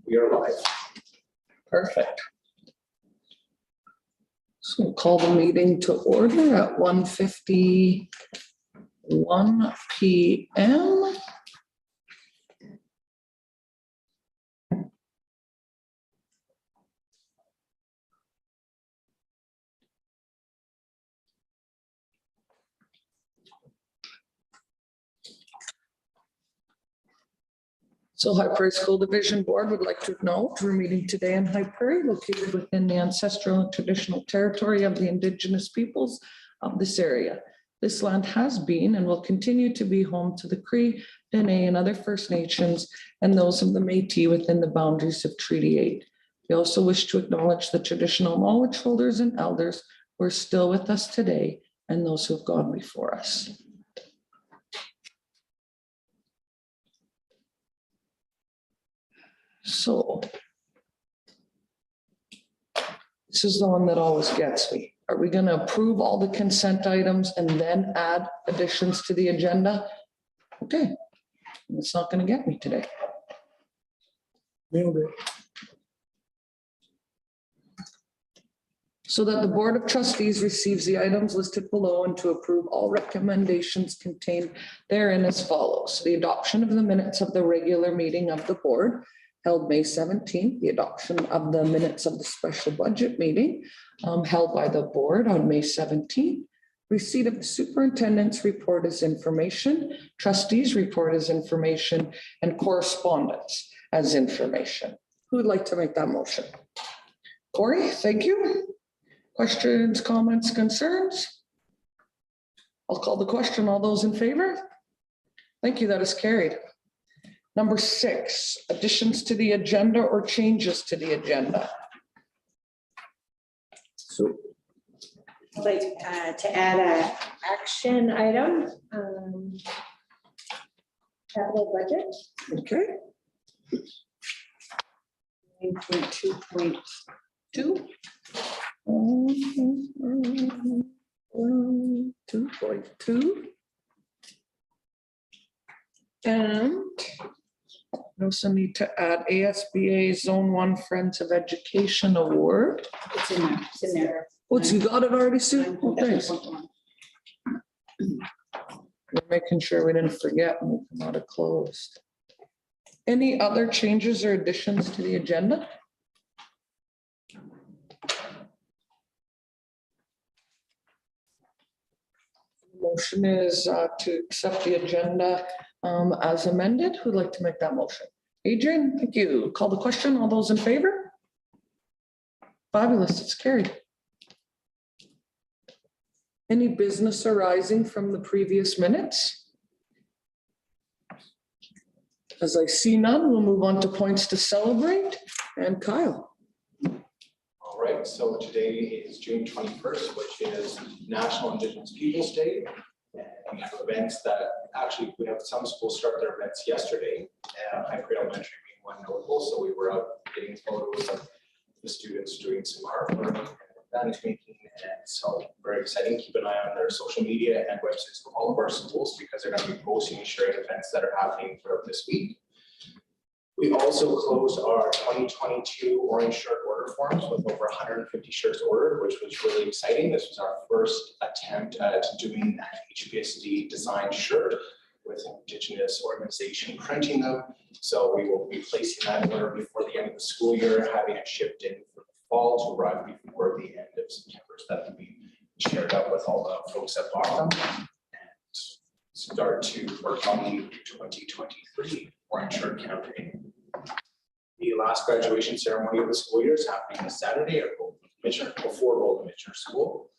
We are live. Perfect. So we'll call the meeting to order at 1:51 p.m. So High Prairie School Division Board would like to acknowledge we're meeting today in High Prairie, located within the ancestral and traditional territory of the Indigenous peoples of this area. This land has been and will continue to be home to the Cree, Dene, and other First Nations, and those of the Métis within the boundaries of Treaty 8. We also wish to acknowledge the traditional knowledge holders and elders who are still with us today and those who have gone before us. So this is the one that always gets me. Are we going to approve all the consent items and then add additions to the agenda? Okay, it's not going to get me today. Nailed it. So that the Board of Trustees receives the items listed below and to approve all recommendations contained therein as follows. The adoption of the minutes of the regular meeting of the board held May 17th, the adoption of the minutes of the special budget meeting held by the board on May 17th, receipt of the superintendent's report as information, trustees' report as information, and correspondence as information. Who would like to make that motion? Corey, thank you. Questions, comments, concerns? I'll call the question. All those in favor? Thank you, that is carried. Number 6, additions to the agenda or changes to the agenda. So I'd like to add an action item, capital budget. Okay. 9.2.2. 2.2. And we also need to add ASBA Zone 1 Friends of Education Award. It's in there. It's in there. Oh, you got it already, Sue? Oh, thanks. We're making sure we didn't forget when we come out of closed. Any other changes or additions to the agenda? Motion is to accept the agenda as amended. Who'd like to make that motion? Adrian, thank you. Call the question. All those in favor? Fabulous, it's carried. Any business arising from the previous minutes? As I see none, we'll move on to points to celebrate. And Kyle. All right, so today is June 21st, which is National Indigenous Peoples Day. And we have events that actually, we have some schools start their events yesterday. High Prairie Elementary being one notable. So we were out getting photos of the students doing some artwork and event making. And so very exciting. Keep an eye on their social media and websites for all of our schools because they're going to be posting and sharing events that are happening throughout this week. We also closed our 2022 orange shirt order forms with over 150 shirts ordered, which was really exciting. This was our first attempt at doing an HPSD designed shirt with an Indigenous organization printing them. So we will be placing that order before the end of the school year, having it shipped in for the fall to arrive before the end of September. So that will be shared out with all the folks that bought them and start to work on the 2023 orange shirt campaign. The last graduation ceremony of the school year is happening this Saturday at before Golden Mitchell School.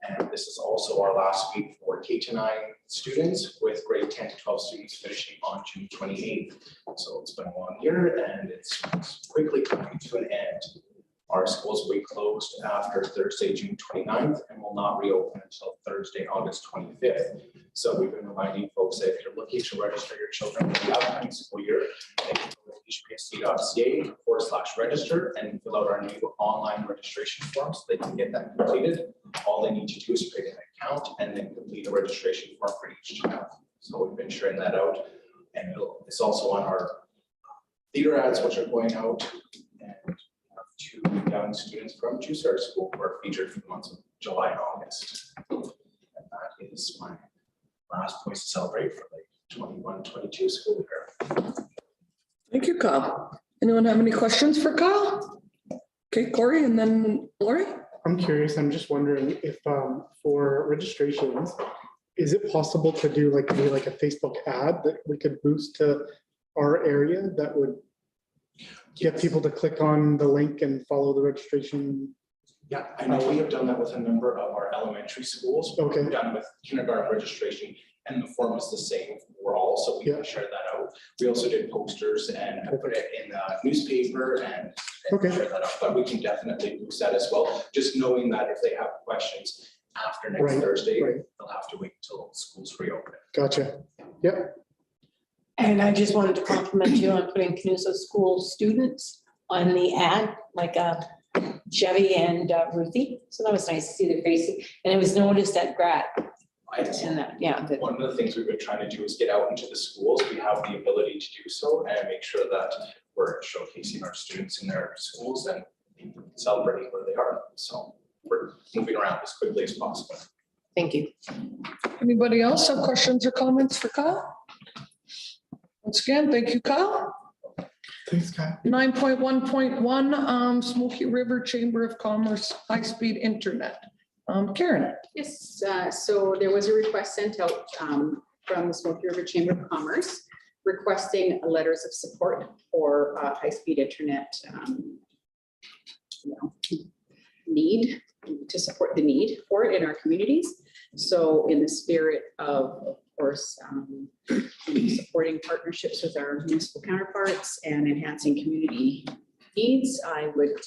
And this is also our last week for K-9 students, with grade 10 to 12 students finishing on June 28th. So it's been a long year and it's quickly coming to an end. Our schools will be closed after Thursday, June 29th, and will not reopen until Thursday, August 25th. So we've been reminding folks that if you're looking to register your children for the upcoming school year, they can go to hpsc.ca/register and fill out our new online registration form so they can get that completed. All they need to do is create an account and then complete a registration form for each child. So we've been sharing that out, and it's also on our leader ads which are going out, and two young students from Juicer School were featured for the months of July and August. And that is my last place to celebrate for the 21-22 school year. Thank you, Kyle. Anyone have any questions for Kyle? Okay, Corey, and then Lori. I'm curious, I'm just wondering if for registrations, is it possible to do like maybe like a Facebook ad that we could boost to our area that would get people to click on the link and follow the registration? Yeah, I know we have done that with a number of our elementary schools. Okay. We've done it with kindergarten registration, and the form is the same for all, so we can share that out. We also did posters and put it in the newspaper and share that out, but we can definitely boost that as well. Just knowing that if they have questions after next Thursday, they'll have to wait until schools reopen. Gotcha. Yep. And I just wanted to compliment you on putting Canusa School students on the ad, like Chevy and Ruthie. So that was nice to see their faces. And it was noticed at grad. And that, yeah. One of the things we've been trying to do is get out into the schools. We have the ability to do so and make sure that we're showcasing our students in their schools and celebrating where they are. So we're moving around as quickly as possible. Thank you. Anybody else have questions or comments for Kyle? Once again, thank you, Kyle. Thanks, Kyle. 9.1.1, Smoky River Chamber of Commerce high-speed internet. Karen. Yes, so there was a request sent out from the Smokey River Chamber of Commerce requesting letters of support for high-speed internet need, to support the need for it in our communities. So in the spirit of course, supporting partnerships with our municipal counterparts and enhancing community needs, I would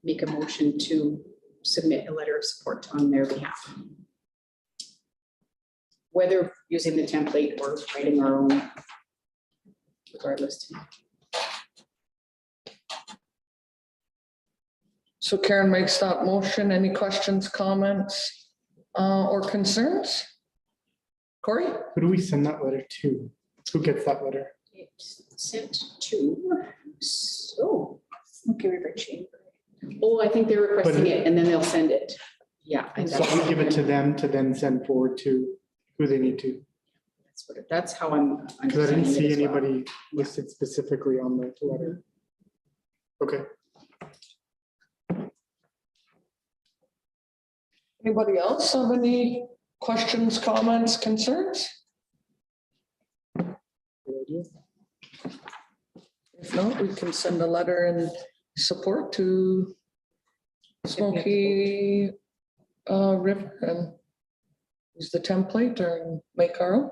make a motion to submit a letter of support on their behalf. Whether using the template or writing our own, regardless. So Karen makes that motion. Any questions, comments, or concerns? Corey? Who do we send that letter to? Who gets that letter? It's sent to, so, Smoky River Chamber. Oh, I think they're requesting it and then they'll send it. Yeah. So we give it to them to then send forward to who they need to. That's how I'm. Because I didn't see understanding it as well. anybody listed specifically on the letter. Okay. Anybody else have any questions, comments, concerns? Good idea. If not, we can send a letter in support to Smoky River and use the template or make our own.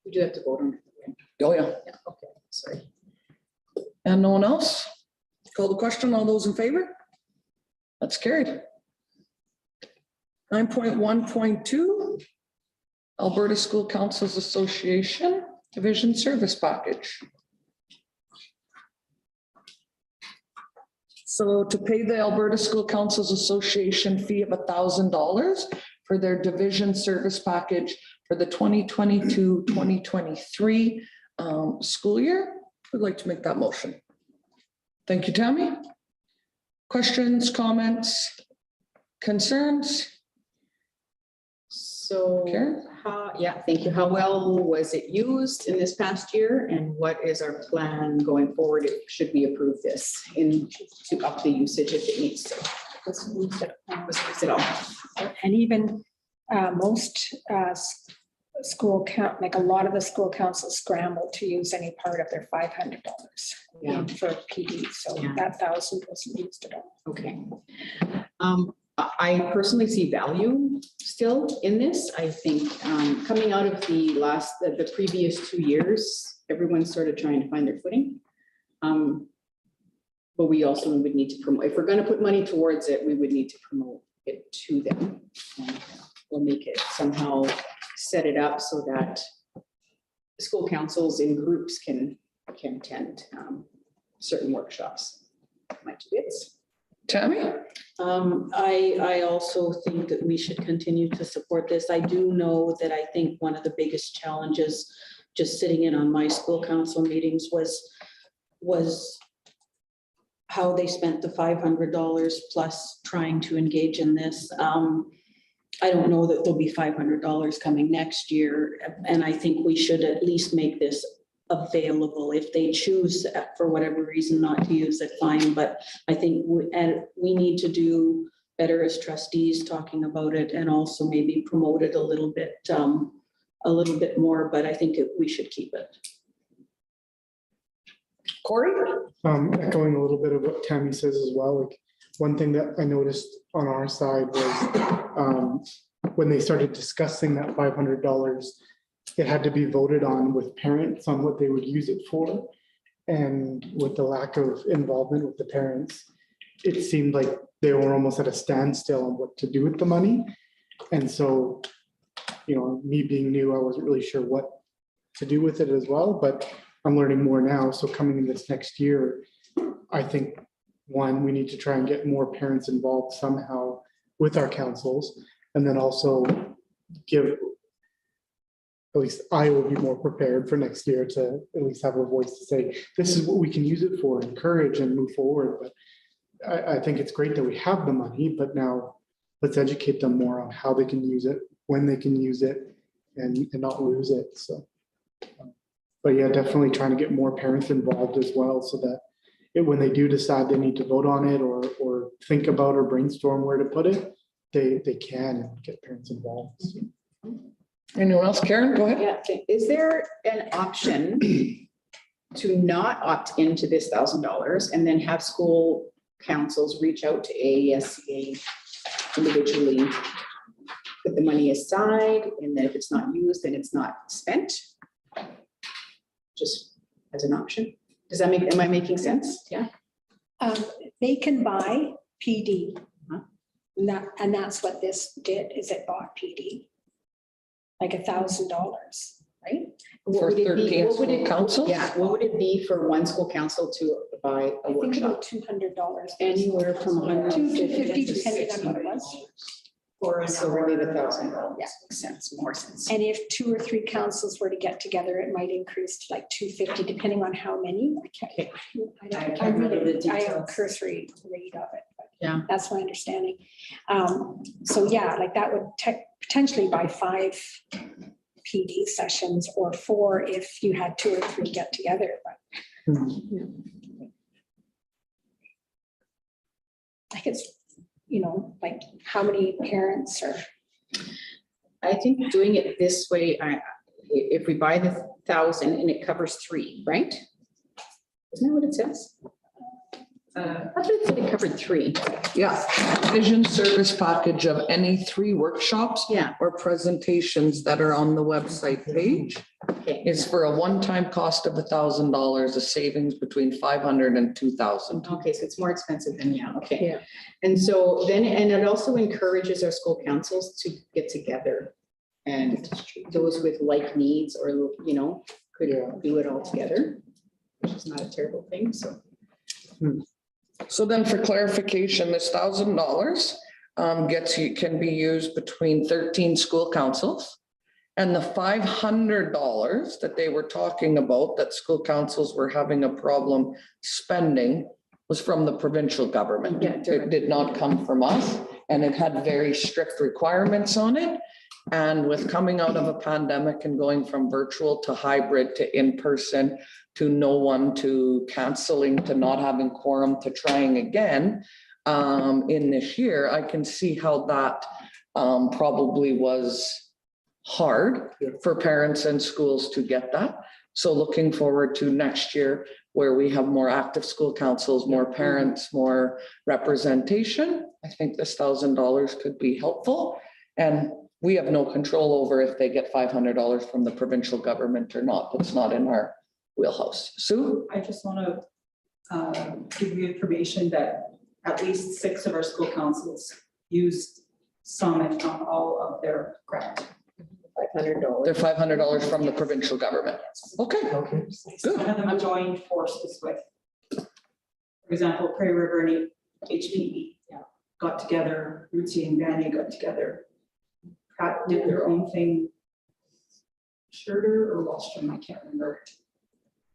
We do have to vote on it. Oh, yeah. Yeah, okay, sorry. And no one else? Call the question. All those in favor? That's carried. 9.1.2, Alberta School Councils Association Division Service Package. So to pay the Alberta School Councils Association fee of $1,000 for their division service package for the 2022-2023 school year, I'd like to make that motion. Thank you, Tammy. Questions, comments, concerns? So, Karen? yeah, thank you. How well was it used in this past year? And what is our plan going forward? Should we approve this to up the usage if it needs to? Was used it all? And even most school count, like a lot of the school councils scramble to use any part of their $500 for PD. So Yeah. that 1,000 wasn't used at all. Okay. I personally see value still in this. I think coming out of the previous 2 years, everyone's sort of trying to find their footing. But we also would need to promote, if we're going to put money towards it, we would need to promote it to them. And we'll make it somehow set it up so that school councils in groups can attend certain workshops. My two bits. Tammy? I also think that we should continue to support this. I do know that I think one of the biggest challenges just sitting in on my school council meetings was how they spent the $500 plus trying to engage in this. I don't know that there'll be $500 coming next year, and I think we should at least make this available. If they choose for whatever reason not to use it, fine, but I think we need to do better as trustees talking about it, and also maybe promote it a little bit more, but I think we should keep it. Corey? Echoing a little bit of what Tammy says as well, like one thing that I noticed on our side was when they started discussing that $500, it had to be voted on with parents on what they would use it for. And with the lack of involvement with the parents, it seemed like they were almost at a standstill on what to do with the money. And so, you know, me being new, I wasn't really sure what to do with it as well, but I'm learning more now. So coming in this next year, I think, one, we need to try and get more parents involved somehow with our councils, and then also give, at least I will be more prepared for next year to at least have a voice to say, this is what we can use it for, encourage and move forward. But I think it's great that we have the money, but now let's educate them more on how they can use it, when they can use it, and not lose it. So, but yeah, definitely trying to get more parents involved as well, so that when they do decide they need to vote on it or think about or brainstorm where to put it, they can and get parents involved. So. Anyone else? Karen, go ahead. Yeah, okay. Is there an option to not opt into this $1,000 and then have school councils reach out to AESCA individually, put the money aside, and then if it's not used, then it's not spent? Just as an option? Does that make, am I making sense? Yeah. They can buy PD. Uh-huh. And that's what this did, is it bought PD. Like $1,000, right? What would it be? 13 What would it, school councils? yeah, what would it be for one school council to buy a I think workshop? about $200. Anywhere from 250 depending on what it was. For an So hour. maybe $1,000 Yeah. makes sense, more sense. And if 2 or 3 councils were to get together, it might increase to like 250, depending on how many. I can't remember the I have a details. cursory read of it. But Yeah. that's my understanding. So yeah, like that would potentially buy 5 PD sessions, or 4 if you had 2 or 3 get together. But I think it's, you know, like how many parents or. I think doing it this way, if we buy the 1,000 and it covers 3, right? Isn't that what it says? I thought it said it covered 3. Yeah, vision service package of any 3 workshops Yeah, or presentations that are on the website page okay. is for a one-time cost of $1,000, a savings between 500 and 2,000. Okay, so it's more expensive than, yeah, okay. Yeah. And so then, and it also encourages our school councils to get together. And those with like needs or, you know, could do it all together, which is not a terrible thing, so. So then for clarification, this $1,000 can be used between 13 school councils. And the $500 that they were talking about, that school councils were having a problem spending, was from the provincial government. Yeah, It did not come from us, and it had very strict requirements on it. And with coming out of a pandemic and going from virtual to hybrid to in-person to no one to canceling to not having quorum to trying again in this year, I can see how that probably was hard for parents and schools to get that. So looking forward to next year where we have more active school councils, more parents, more representation. I think this $1,000 could be helpful. And we have no control over if they get $500 from the provincial government or not. It's not in our wheelhouse. Sue? I just want to give you information that at least 6 of our school councils used some, if not all, of their grant. $500. They're $500 from the provincial government. Okay, Okay. good. Some of them joined forces with, for example, Prairie River and HPE got together, Rutsy and Vanny got together, did their own thing. Schurter or Wallstrom, I can't remember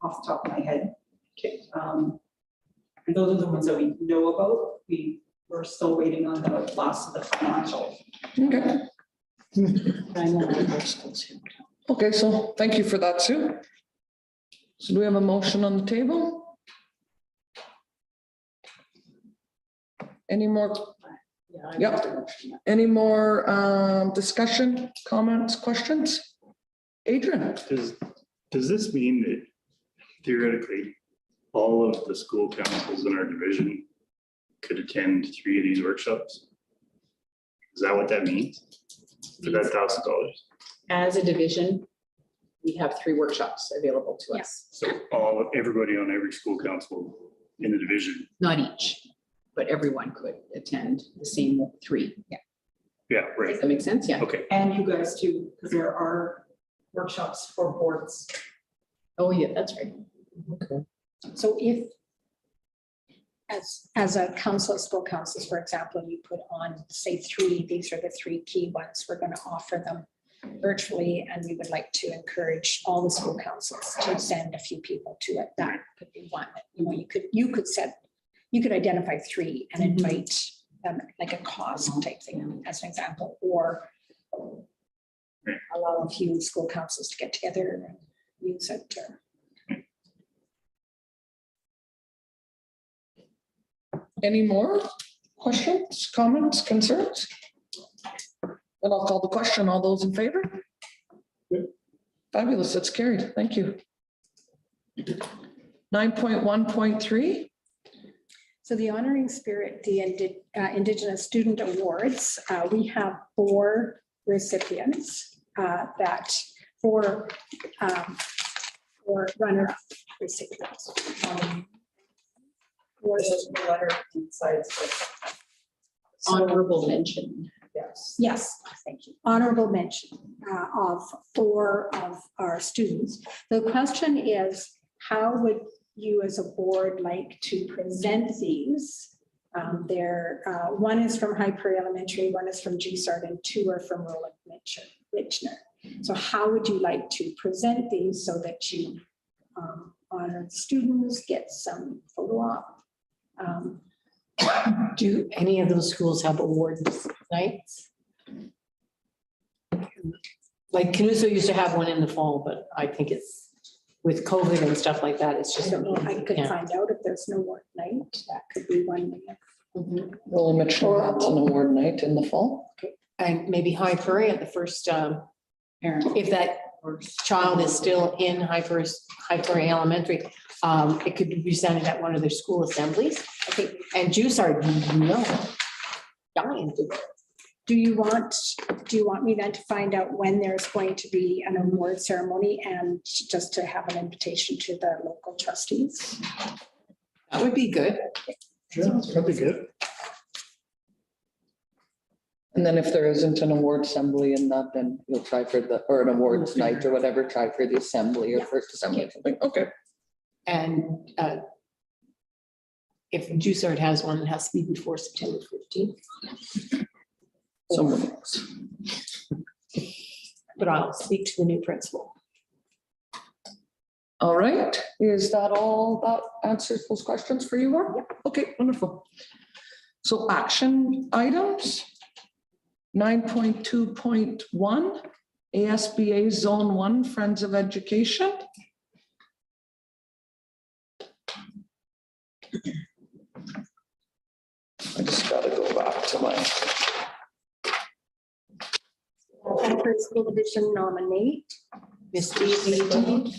off the top of my head. Okay. And those are the ones that we know about. We're still waiting on the last of the financial. Okay. I know what those schools have. Okay, so thank you for that, Sue. So do we have a motion on the table? Any more, Yeah, I Yep. made the motion. any more discussion, comments, questions? Adrian? Does this mean that theoretically, all of the school councils in our division could attend 3 of these workshops? Is that what that means? For that $1,000? As a division, we have 3 workshops available to us. So everybody on every school council in the division? Not each, but everyone could attend the same 3. Yeah. Yeah, Does right. that make sense? Yeah. Okay. And you guys too, because there are workshops for boards. Oh, yeah, that's right. So if, as a council of school councils, for example, you put on, say, 3, these are the 3 key ones, we're going to offer them virtually, and we would like to encourage all the school councils to send a few people to it. That could be one. You know, you could identify 3 and invite them, like a cause type thing, as an example, or allow a few school councils to get together and use it. Any more questions, comments, concerns? Then I'll call the question. All those in favor? Fabulous, that's carried. Thank you. 9.1.3. So the Honoring Spirit, the Indigenous Student Awards, we have 4 recipients that for runner-up recipients. There's a letter inside. Honorable mention. Yes. Yes, thank you. Honorable mention of 4 of our students. The question is, how would you as a board like to present these? One is from High Prairie Elementary, 1 is from GSARD, and 2 are from Roland Michener. So how would you like to present these so that you honor the students, get some photo op? Do any of those schools have awards nights? Like Canuso used to have one in the fall, but I think it's with COVID and stuff like that, it's I just. don't know, I could Yeah. find out if there's no work night, that could be one. we have. Roland Mitchell has an award night in the fall. And maybe High Prairie at the first, if that child is still in High Prairie Elementary, it could be presented at one of their school assemblies. I think, and Jews are, dying to go. Do you want me then to find out when there's going to be an award ceremony and just to have an invitation to the local trustees? That would be good. Yeah, that'd be good. And then if there isn't an award assembly in that, then you'll try for or an awards night or whatever, try for the assembly or first assembly or something. Okay. And if JUSARD has one, it has to be before September 15th. Someone else. But I'll speak to the new principal. All right, is that all that answers those questions for you, Laura? Okay, wonderful. So action items. 9.2.1, ASBA Zone 1, Friends of Education. I just gotta go back to my. High Prairie School Division nominate Miss McLeod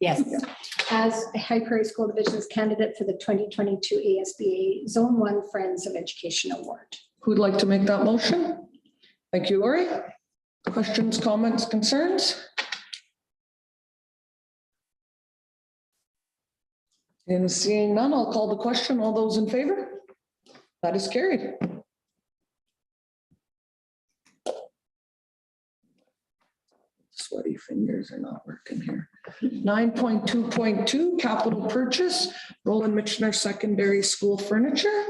Yes. as the High Prairie School Division's candidate for the 2022 ASBA Zone 1 Friends of Education Award. Who'd like to make that motion? Thank you, Lori. Questions, comments, concerns? And seeing none, I'll call the question. All those in favor? That is carried. Sweaty fingers are not working here. 9.2.2, capital purchase, Roland Michener Secondary School furniture.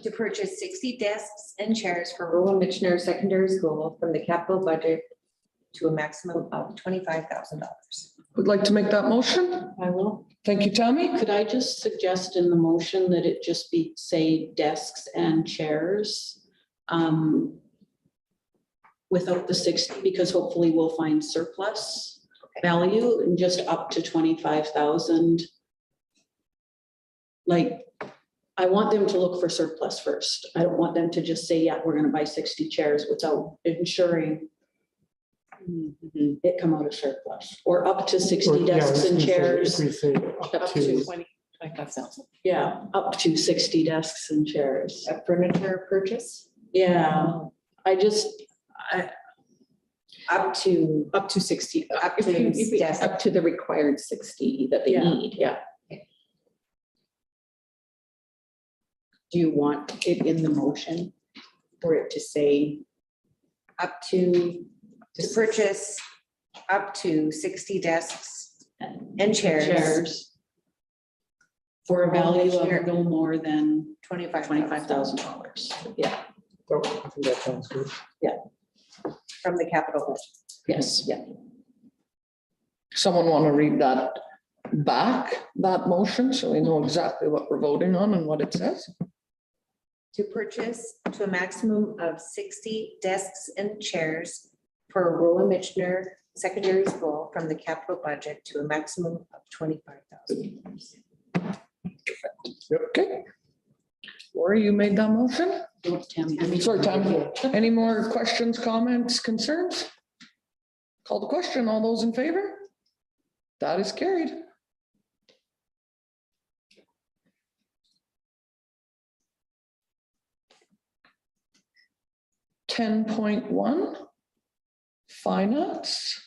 To purchase 60 desks and chairs for Roland Michener Secondary School from the capital budget to a maximum of $25,000. Would like to make that motion? I will. Thank you, Tammy. Could I just suggest in the motion that it just be, say, desks and chairs? Without the 60, because hopefully we'll find surplus value and just up to 25,000. Like, I want them to look for surplus first. I don't want them to just say, yeah, we're gonna buy 60 chairs without ensuring it come out of surplus, or up to 60 Or, yeah, I was desks and gonna say, chairs. if we say Up up to to, 25,000. Yeah, up to 60 desks and chairs. A furniture purchase Yeah, I up to, Up to 60, Up if to you- if you- desk. up to the required 60 that they Yeah. need, yeah. Do you want it in the motion for it to say, up to purchase up to 60 desks and chairs, chairs for a value of no more than $25,000 $25,000. Yeah, oh, I think that sounds good. from the capital budget. yes, yeah. Someone want to read that back, that motion, so we know exactly what we're voting on and what it says? To purchase to a maximum of 60 desks and chairs for Roland Michener Secondary School from the capital budget to a maximum of $25,000. Okay. Lori, you made that motion? Tammy. Sorry, Tammy. Any more questions, comments, concerns? Call the question. All those in favor? That is carried. Ten point one, finance.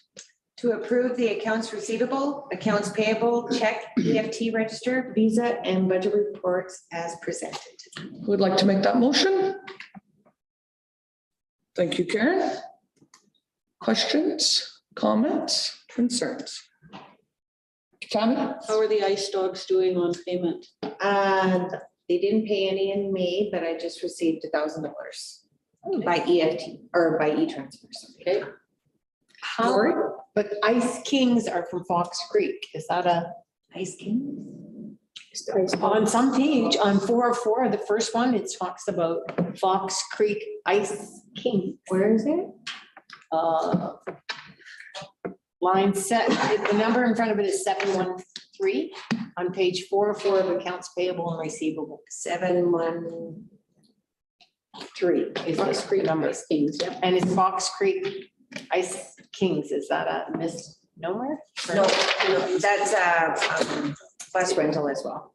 To approve the accounts receivable, accounts payable, check, EFT register, Visa, and budget reports as presented. Would like to make that motion? Thank you, Karen. Questions, comments, concerns? Tammy? How are the ice dogs doing on payment? They didn't pay any in May, but I just received $1,000 by EFT or by e-transfers. Okay. How, but Ice Kings are from Fox Creek. Is that a, Ice King. on some page, on 404, the first one, it talks about Fox Creek Ice King. Where is it? Line set, the number in front of it is 713 on page 404 of accounts payable and receivable. 713. Is this Creek number? Ice Kings, yeah. And it's Fox Creek Ice Kings. Is that a misnomer? No, that's bus rental as well.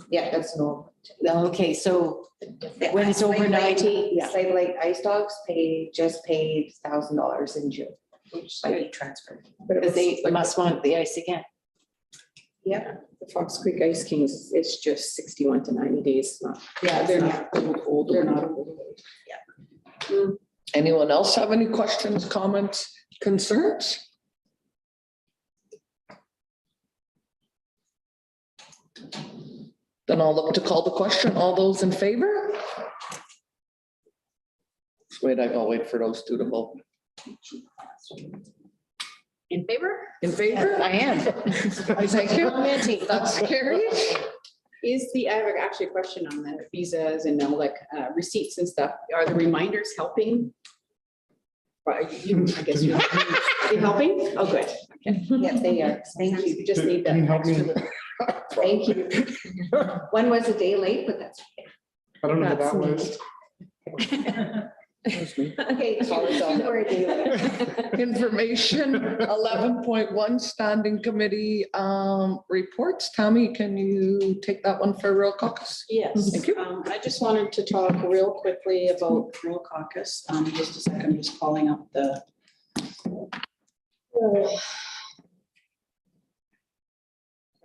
Yeah, that's normal. Okay, so when it's over 90, yeah. Slave Lake Ice Dogs just paid $1,000 in June, by e-transfer. Because they must want the ice again. Yeah. The Fox Creek Ice Kings, it's just 61 to 90 days, not, Yeah, they're not old, they're not old. Anyone else have any questions, comments, concerns? Then I'll look to call the question. All those in favor? I'll wait for those two to vote. In favor? In favor? I am. Thank you. That's carried. I have actually a question on the visas and like receipts and stuff. Are the reminders helping? Right, I guess you're, are they helping? Oh, good. Okay. Yeah, they are. Thank you. You just need that. Can you help me? Thank you. One was a day late, but that's I don't know what that That's was. okay. You were a day late. Information 11.1 standing committee reports. Tammy, can you take that one for Rural Caucus? Yes. Thank you. I just wanted to talk real quickly about Rural Caucus. Just a second, I'm just calling up the.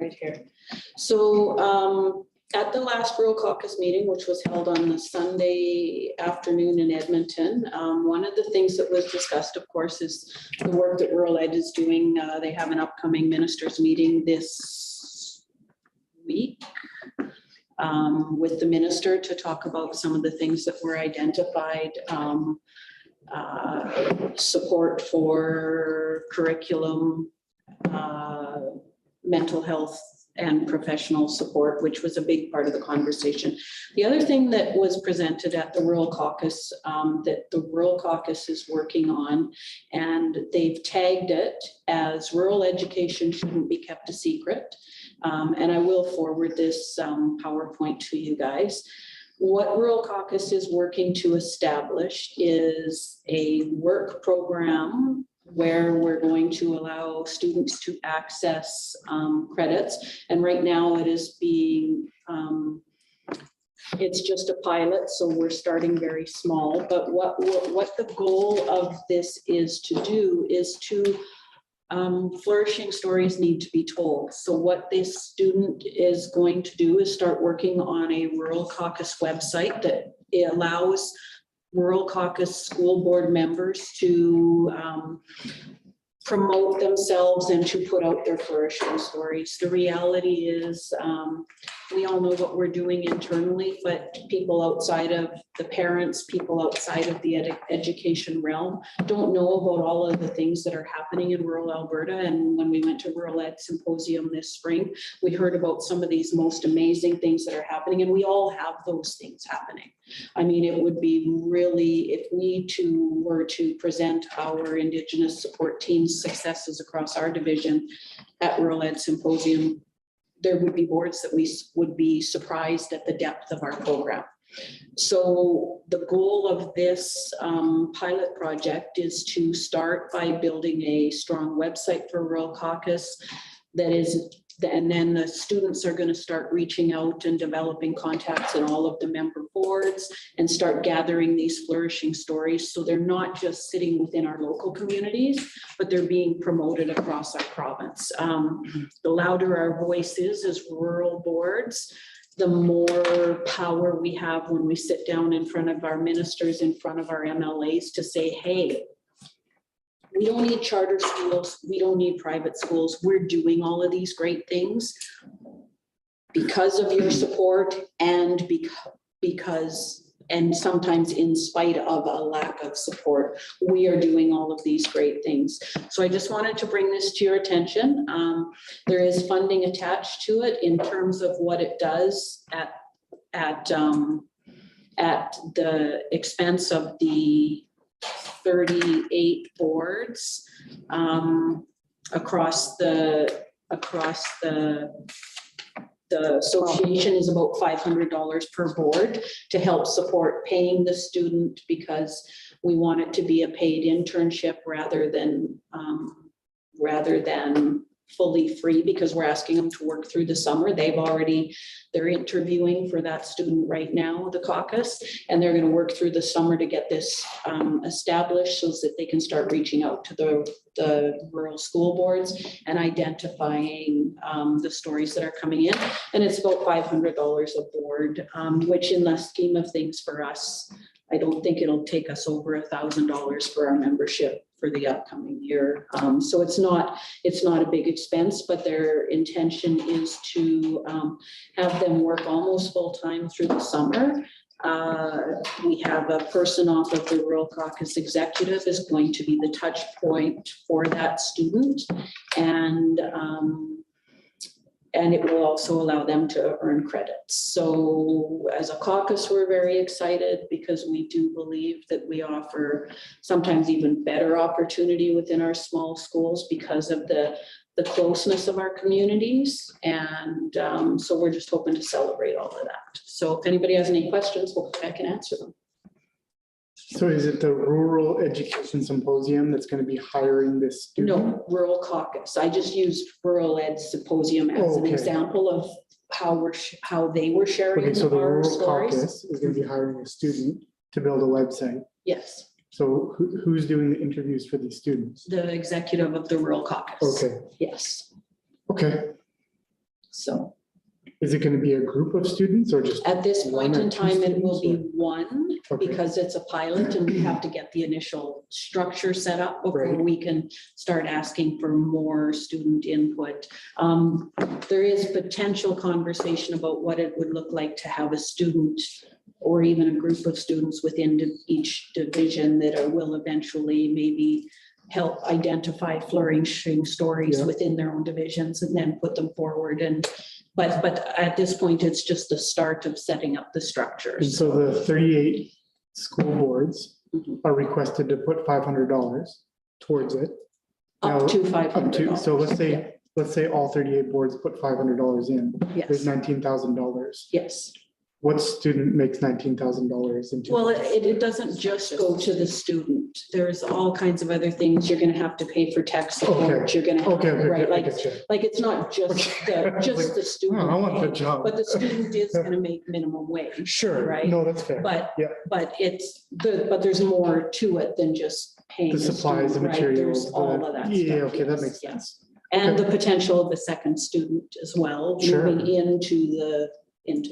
Right here. So at the last Rural Caucus meeting, which was held on the Sunday afternoon in Edmonton, one of the things that was discussed, of course, is the work that Rural Ed is doing. They have an upcoming ministers meeting this week with the minister to talk about some of the things that were identified support for curriculum, mental health and professional support, which was a big part of the conversation. The other thing that was presented at the Rural Caucus, that the Rural Caucus is working on, and they've tagged it as rural education shouldn't be kept a secret. And I will forward this PowerPoint to you guys. What Rural Caucus is working to establish is a work program where we're going to allow students to access credits. And right now it is being, it's just a pilot, so we're starting very small. But what the goal of this is to do is to, flourishing stories need to be told. So what this student is going to do is start working on a Rural Caucus website that allows Rural Caucus school board members to promote themselves and to put out their flourishing stories. The reality is, we all know what we're doing internally, but people outside of the parents, people outside of the education realm don't know about all of the things that are happening in rural Alberta. And when we went to Rural Ed Symposium this spring, we heard about some of these most amazing things that are happening, and we all have those things happening. I mean, it would be really, if we were to present our Indigenous support team's successes across our division at Rural Ed Symposium, there would be boards that we would be surprised at the depth of our program. So the goal of this pilot project is to start by building a strong website for Rural Caucus that is, and then the students are going to start reaching out and developing contacts in all of the member boards and start gathering these flourishing stories. So they're not just sitting within our local communities, but they're being promoted across our province. The louder our voice is as rural boards, the more power we have when we sit down in front of our ministers, in front of our MLAs to say, hey, we don't need charter schools. We don't need private schools. We're doing all of these great things because of your support and because, and sometimes in spite of a lack of support, we are doing all of these great things. So I just wanted to bring this to your attention. There is funding attached to it in terms of what it does at the expense of the 38 boards across the association is about $500 per board to help support paying the student, because we want it to be a paid internship rather than fully free, because we're asking them to work through the summer. They're interviewing for that student right now, the caucus, and they're going to work through the summer to get this established so that they can start reaching out to the rural school boards and identifying the stories that are coming in. And it's about $500 a board, which in the scheme of things for us, I don't think it'll take us over $1,000 for our membership for the upcoming year. So it's not a big expense, but their intention is to have them work almost full-time through the summer. We have a person off of the Rural Caucus executive is going to be the touch point for that student. And it will also allow them to earn credits. So as a caucus, we're very excited because we do believe that we offer sometimes even better opportunity within our small schools because of the closeness of our communities. And so we're just hoping to celebrate all of that. So if anybody has any questions, hopefully I can answer them. So is it the Rural Education Symposium that's going to be hiring this student? No, Rural Caucus. I just used Rural Ed Symposium as an Okay. example of how they were sharing Okay, so the our Rural stories. Caucus is going to be hiring a student to build a website. Yes, So who's doing the interviews for these students? the executive of the Rural Caucus. Okay, Yes, okay. so Is it going to be a group of students or just? at this point One or in two time, it will be students, one Okay. because it's a pilot and we have to get the initial structure set up before Right. we can start asking for more student input. There is potential conversation about what it would look like to have a student or even a group of students within each division that will eventually maybe help identify flourishing stories Yeah. within their own divisions and then put them forward. But at this point, it's just the start of setting up the And structures. so the 38 school boards Mhm. are requested to put $500 towards it. Now, Up to Up to, $500. so let's say all 38 boards put $500 in, there's Yes, $19,000. yes. What student makes $19,000 in? Well, it doesn't just go to the student. There's all kinds of other things. You're gonna have to pay for tech support. Okay. You're gonna, Okay, right, I like, get you. like it's not just the, just the Oh, student. I want the job. But the student is gonna make minimum wage. Sure, right? no, that's fair. But, Yeah. but but there's more to it than just paying. The supplies, the student, right? materials. There's all of that. Yeah, stuff, okay, that yes, makes yeah. sense. And Okay. the potential of a second student as well, Sure. moving into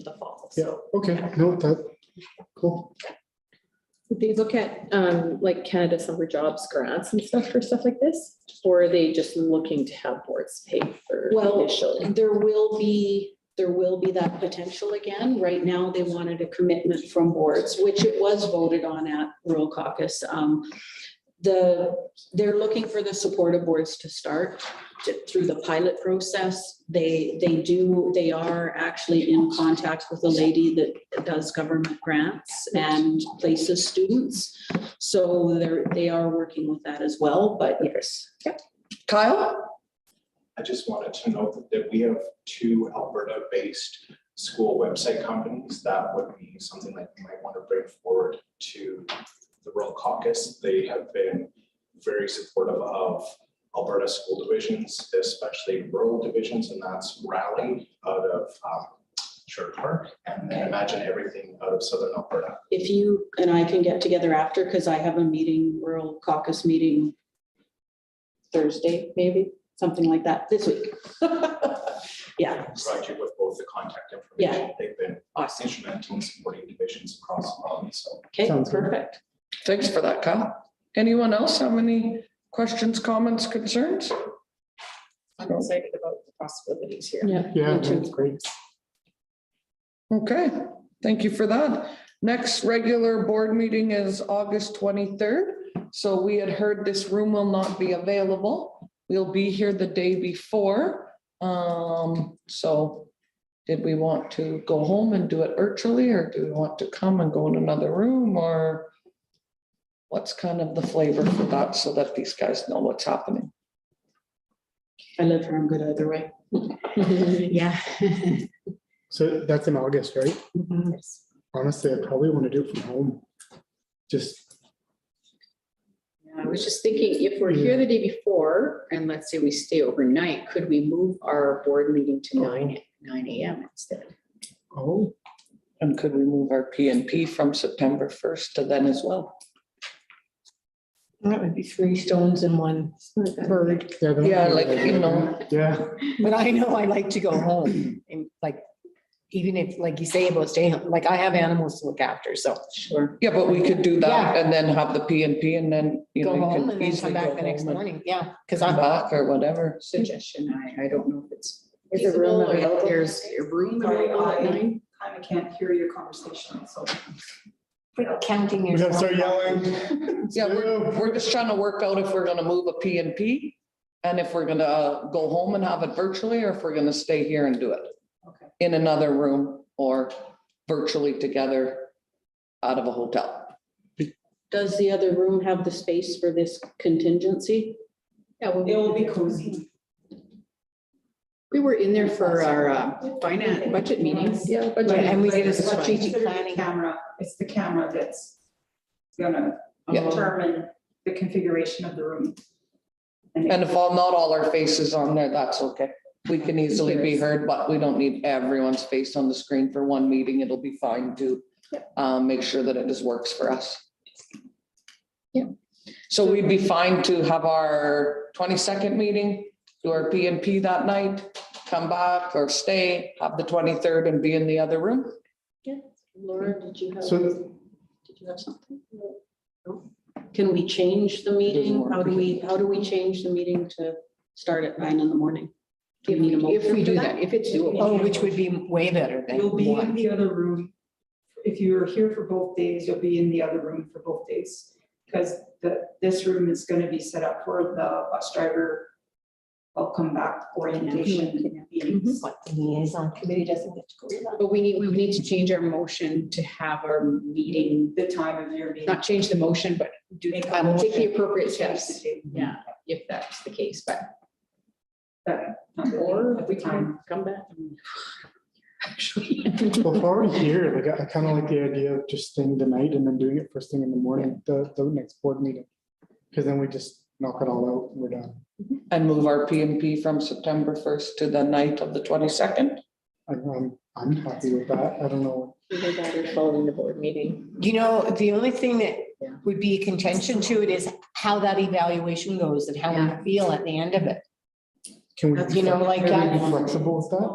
the fall. Yeah, okay, no, that, cool. Would they look at like Canada Summer Jobs grants and stuff for stuff like this? Or are they just looking to have boards pay for Well, initially? there will be that potential again. Right now, they wanted a commitment from boards, which it was voted on at Rural Caucus. They're looking for the support of boards to start through the pilot process. They are actually in contact with a lady that does government grants and places students. So they are working with that as well, but yes. Kyle? I just wanted to note that we have 2 Alberta-based school website companies. That would be something that you might want to bring forward to the Rural Caucus. They have been very supportive of Alberta school divisions, especially rural divisions, and that's Raleigh out of Sherwood Park, and then Imagine Everything out of Southern Alberta. If you and I can get together after, because I have a meeting, Rural Caucus meeting Thursday, maybe, something like that, this week. Yeah, Provide you with both the contact Yeah. information. They've been awesome. instrumental in supporting divisions across the province, so. Okay, Sounds good. perfect. Thanks for that, Kyle. Anyone else have any questions, comments, concerns? I'm excited about the possibilities here. Yeah. Yeah, me too. that's great. Okay, thank you for that. Next regular board meeting is August 23rd. So we had heard this room will not be available. We'll be here the day before. So did we want to go home and do it virtually, or do we want to come and go in another room, or what's kind of the flavor for that so that these guys know what's happening? I live here, I'm good either way. Yeah. So that's in August, right? Honestly, I probably want to do it from home. Just, I was just thinking, if we're here the day before, and let's say we stay overnight, could we move our board meeting to 9 AM instead? oh, And could we move our P&P from September 1st to then as well? That would be 3 stones in one bird. yeah. that would Yeah, be like, really you good. know. Yeah, But I know I like to go home and like, even if, like you say about staying, home, like I have animals to look after, so Sure. Yeah, but we could do that Yeah. and then have the P&P and then, you know, go you home can and then easily come go back the next home and morning. Yeah, because come I'm, back or whatever. Suggestion, I don't know if it's Is the room feasible or if available? there's a room Sorry, available at I 9. kind of can't hear your conversation, so. counting we gotta yourself. start yelling. Yeah, we're just trying to work out if we're gonna move a P&P and if we're gonna go home and have it virtually, or if we're gonna stay here and do it Okay. in another room or virtually together out of a hotel. Does the other room have the space for this contingency? Yeah, well, It will be cozy. we were in there for our finance budget meetings. Yeah, but Right, and we did a But strategic consider the planning. Camera, it's the camera that's gonna Yeah. determine the configuration of the room. and if not all our faces on there, that's okay. We can easily be heard, but we don't need everyone's face on the screen for one meeting. It'll be fine to make sure that it just works for us. Yeah. So we'd be fine to have our 22nd meeting, do our P&P that night, come back or stay, have the 23rd and be in the other room. Laura, did you have So something? No? Can we change the meeting? work. How do we change the meeting to start at 9 in the morning? Do If you need a we motion do for that, If it's doable. oh, which would be way better than. You'll be in one. the other room if you're here for both days, you'll be in the other room for both days. Because this room is gonna be set up for the bus driver. I'll come back orientation meetings. But the liaison committee doesn't get to go to that. But we need to change our motion to have our meeting, The time of your meeting. not change the motion, but do, Make a take motion. the appropriate Change the steps. date. Yeah, if that's the case, but, Or or we can come back. and- Actually. Well, if we're already here, like I kind of like the idea of just staying the night and then doing it first thing in the morning, the next board meeting. Because then we just knock it all out and we're done. And move our PNP from September 1st to the night of the 22nd. I'm happy with that. I don't know. Either that or following the board meeting. You know, the only thing that Yeah. would be a contention to it is how that evaluation goes and how Yeah. we feel at the end of it. Can we? You know, like can we be that. flexible with that?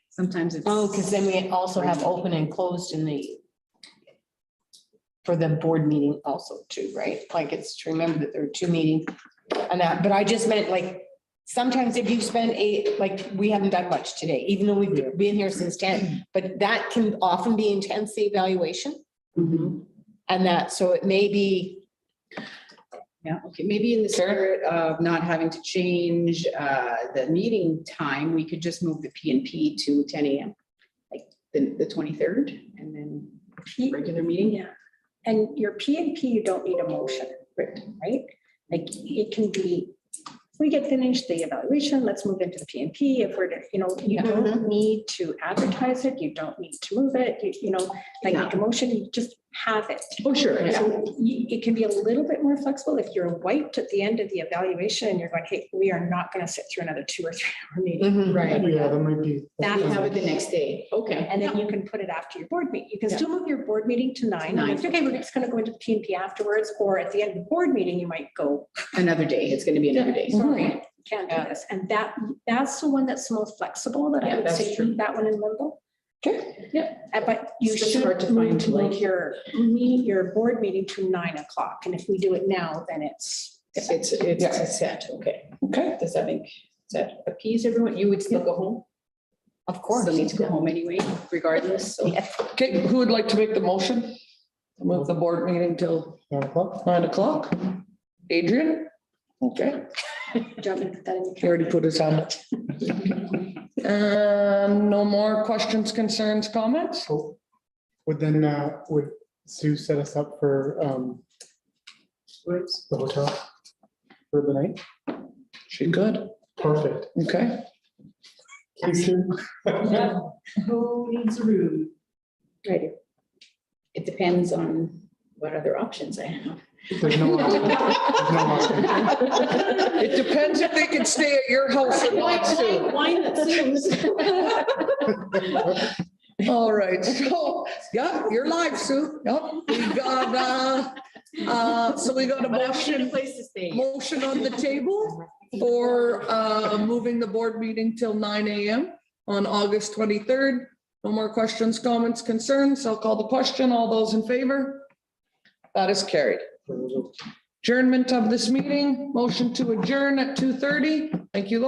Sometimes it's. Oh, because then we also have open and closed in the for the board meeting also too, right? Like it's to remember that there are two meetings and that, but I just meant like, sometimes if you spend like, we haven't done much today, even though we've Yeah. been here since 10, but that can often be intense, the evaluation. Mhm. And that, so it may be, Yeah, okay, maybe in the spirit of not having to change the meeting time, we could just move the PNP to 10 AM. Like the 23rd and then regular meeting. Yeah. And your P&P, you don't need a motion, right? Like it can be, if we get finished the evaluation, let's move into the P&P. If we're, you don't need to advertise it, you don't need to move it, like make a motion, you just have it. Oh, sure, yeah. So it can be a little bit more flexible if you're wiped at the end of the evaluation and you're going, hey, we are not going to sit through another 2 or 3 hour meeting. Right. Yeah, that might be. That We have it the next day. Okay. And then you can put it after your board meeting. You can still move your board meeting to 9. And it's okay, we're just going to go into the P&P afterwards, or at the end of the board meeting, you might go, Another day. It's going to be another day. sorry, can't do this. And that's the one that's the most flexible that I Yeah, would that's say, true. keep that one in limbo. okay, But you It's just should hard to move find, to move like- your board meeting to 9 o'clock. And if we do it now, then it's. It's a set. Okay. Okay. Does that appease everyone? You would still go home? of course. Still need to go home anyway, regardless. So Okay, who would like to make the motion? To move the board meeting till 9 o'clock? 9 o'clock? Adrian? Okay, Do you want me to put that in? he already put his hand up. No more questions, concerns, comments? So would Sue set us up for the hotel for the night? She good, Perfect. okay. Hey, Sue. Who needs a room? right. It depends on what other options I have. There's no option. There's no option. It depends if they can stay at your house or not, Sue. Why not Sue? All right, so, yeah, you're live, Sue. Yep, we got, so we got a motion. Place to stay. Motion on the table for moving the board meeting till 9 AM on August 23rd. No more questions, comments, concerns. I'll call the question. All those in favor? That is carried. Adjournment of this meeting, motion to adjourn at 2:30. Thank you, Laura.